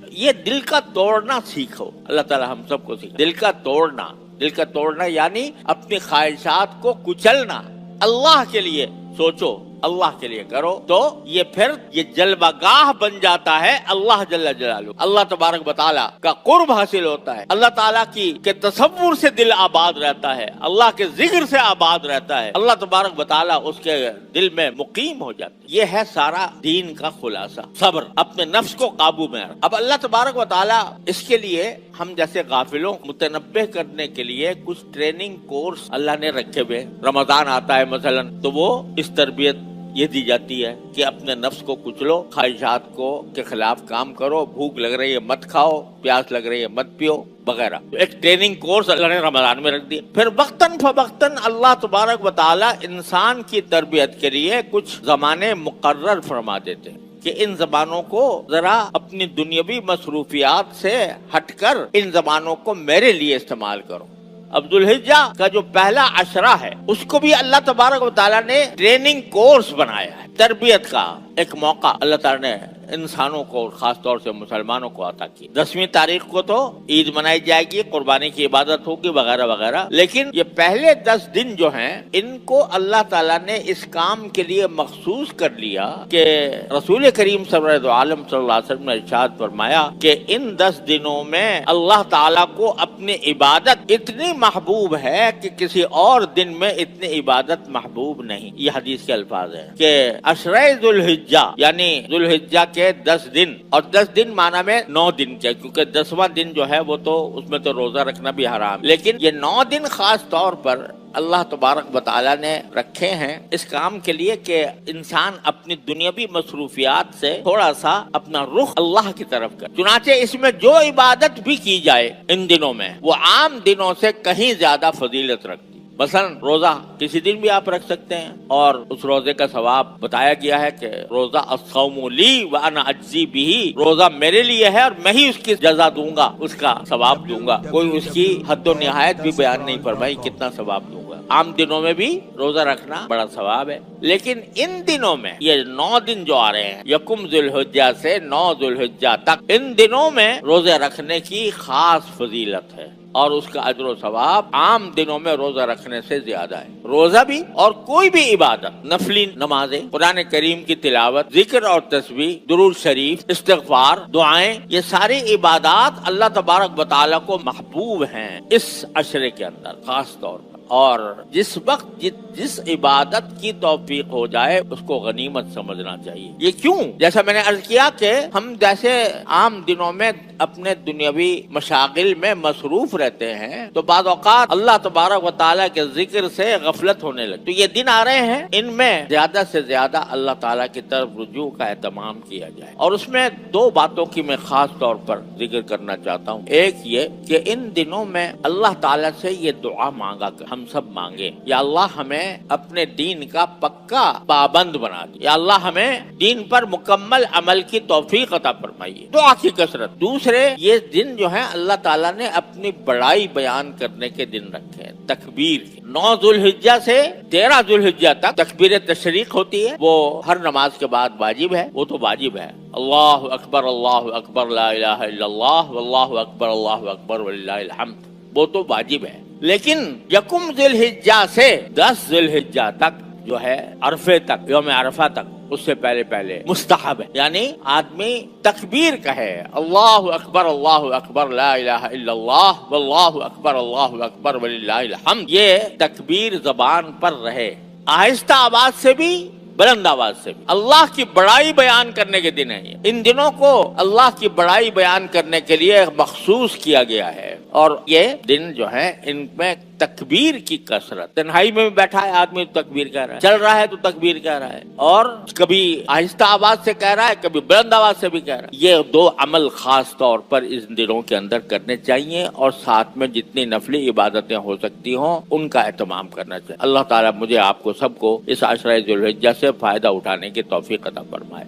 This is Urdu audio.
یہ دل کا توڑنا سیکھو، اللہ تعالی ہم سب کو سیکھو دل کا توڑنا یعنی اپنی خواہشات کو کچلنا، اللہ کے لیے سوچو، اللہ کے لیے کرو، تو یہ پھر یہ جلوہ گاہ بن جاتا ہے اللہ جل جلالہ، اللہ تبارک و تعالیٰ کا قرب حاصل ہوتا ہے، اللہ تعالیٰ کی کے تصور سے دل آباد رہتا ہے، اللہ کے ذکر سے آباد رہتا ہے، اللہ تبارک و تعالیٰ اس کے دل میں مقیم ہو جاتا ہے۔ یہ ہے سارا دین کا خلاصہ، صبر، اپنے نفس کو قابو میں رکھ۔ اب اللہ تبارک و تعالیٰ اس کے لیے ہم جیسے غافلوں متنبہ کرنے کے لیے کچھ ٹریننگ کورس اللہ نے رکھے ہوئے، رمضان آتا ہے مثلا تو وہ اس تربیت یہ دی جاتی ہے کہ اپنے نفس کو کچلو، خواہشات کو کے خلاف کام کرو، بھوک لگ رہی ہے مت کھاؤ، پیاس لگ رہی ہے مت پیو وغیرہ۔ ایک ٹریننگ کورس اللہ نے رمضان میں رکھ دیا۔ پھر وقتاً فوقتاً اللہ تبارک و تعالیٰ انسان کی تربیت کے لیے کچھ زمانے مقرر فرما دیتے ہیں کہ ان زبانوں کو ذرا اپنی دنیاوی مصروفیات سے ہٹ کر ان زبانوں کو میرے لیے استعمال کرو۔ اب ذوالحجہ کا جو پہلا عشرہ ہے اس کو بھی اللہ تبارک و تعالیٰ نے ٹریننگ کورس بنایا ہے، تربیت کا ایک موقع اللہ تعالیٰ نے انسانوں کو خاص طور سے مسلمانوں کو عطا کی۔ 10ویں تاریخ کو تو عید منائی جائے گی، قربانی کی عبادت ہوگی وغیرہ وغیرہ، لیکن یہ پہلے 10 دن جو ہیں ان کو اللہ تعالیٰ نے اس کام کے لیے مخصوص کر لیا کہ رسول کریم صلی اللہ علیہ وسلم نے ارشاد فرمایا کہ ان 10 دنوں میں اللہ تعالیٰ کو اپنی عبادت اتنی محبوب ہے کہ کسی اور دن میں اتنی عبادت محبوب نہیں۔ یہ حدیث کے الفاظ ہیں کہ عشرہ ذوالحجہ یعنی ذوالحجہ کے 10 دن، اور 10 دن معنی میں 9 دن کے، کیونکہ 10واں دن جو ہے وہ تو اس میں تو روزہ رکھنا بھی حرام، لیکن یہ 9 دن خاص طور پر اللہ تبارک و تعالیٰ نے رکھے ہیں اس کام کے لیے کہ انسان اپنی دنیاوی مصروفیات سے تھوڑا سا اپنا رخ اللہ کی طرف کر۔ چنانچہ اس میں جو عبادت بھی کی جائے ان دنوں میں وہ عام دنوں سے کہیں زیادہ فضیلت رکھتی۔ مثلا روزہ کسی دن بھی آپ رکھ سکتے ہیں، اور اس روزے کا ثواب بتایا گیا ہے کہ روزہ الصوم لی وانا اجزی بہ، روزہ میرے لیے ہے اور میں ہی اس کی جزا دوں گا، اس کا ثواب دوں گا۔ کوئی اس کی حد و نہایت بھی بیان نہیں فرمائی کتنا ثواب دوں گا۔ عام دنوں میں بھی روزہ رکھنا بڑا ثواب ہے، لیکن ان دنوں میں یہ 9 دن جو آ رہے ہیں یکم ذوالحجہ سے 9 ذوالحجہ تک، ان دنوں میں روزے رکھنے کی خاص فضیلت ہے اور اس کا اجر و ثواب عام دنوں میں روزہ رکھنے سے زیادہ ہے۔ روزہ بھی اور کوئی بھی عبادت، نفلی نمازیں، قرآن کریم کی تلاوت، ذکر اور تسبیح، درود شریف، استغفار، دعائیں، یہ ساری عبادات اللہ تبارک و تعالیٰ کو محبوب ہیں اس عشرے کے اندر خاص طور پر۔ اور جس وقت جس عبادت کی توفیق ہو جائے اس کو غنیمت سمجھنا چاہیے۔ یہ کیوں؟ جیسا میں نے عرض کیا کہ ہم جیسے عام دنوں میں اپنے دنیاوی مشاغل میں مصروف رہتے ہیں تو بعض اوقات اللہ تبارک و تعالیٰ کے ذکر سے غفلت ہونے لگتی۔ تو یہ دن آ رہے ہیں، ان میں زیادہ سے زیادہ اللہ تعالیٰ کی طرف رجوع کا اہتمام کیا جائے، اور اس میں 2 باتوں کی میں خاص طور پر ذکر کرنا چاہتا ہوں۔ ایک یہ کہ ان دنوں میں اللہ تعالیٰ سے یہ دعا مانگا کر ہم سب مانگے، یا اللہ ہمیں اپنے دین کا پکا پابند بنا دے، یا اللہ ہمیں دین پر مکمل عمل کی توفیق عطا فرمائیے، دعا کی کثرت۔ دوسرے یہ دن جو ہے اللہ تعالیٰ نے اپنی بڑائی بیان کرنے کے دن رکھے ہیں، تکبیر کے۔ 9 ذوالحجہ سے 13 ذوالحجہ تک تکبیر تشریق ہوتی ہے، وہ ہر نماز کے بعد واجب ہے، وہ تو واجب ہے، اللہ اکبر لا الہ الا اللہ واللہ اکبر وللہ الحمد، وہ تو واجب ہے۔ لیکن یکم ذوالحجہ سے 10 ذوالحجہ تک جو ہے عرفے تک، یوم عرفہ تک، اس سے پہلے مستحب ہے، یعنی آدمی تکبیر کہے، اللہ اکبر لا الہ الا اللہ واللہ اکبر وللہ الحمد، یہ تکبیر زبان پر رہے، آہستہ آواز سے بھی بلند آواز سے بھی۔ اللہ کی بڑائی بیان کرنے کے دن ہیں، ان دنوں کو اللہ کی بڑائی بیان کرنے کے لیے مخصوص کیا گیا ہے، اور یہ دن جو ہے ان میں تکبیر کی کثرت، تنہائی میں بھی بیٹھا ہے آدمی تو تکبیر کہہ رہا ہے، چل رہا ہے تو تکبیر کہہ رہا ہے، اور کبھی آہستہ آواز سے کہہ رہا ہے، کبھی بلند آواز سے بھی کہہ رہا ہے۔ یہ 2 عمل خاص طور پر ان دنوں کے اندر کرنے چاہیے، اور ساتھ میں جتنی نفلی عبادتیں ہو سکتی ہوں ان کا اہتمام کرنا چاہیے۔ اللہ تعالیٰ مجھے آپ کو سب کو اس عشرہ ذوالحجہ سے فائدہ اٹھانے کی توفیق عطا فرمائے۔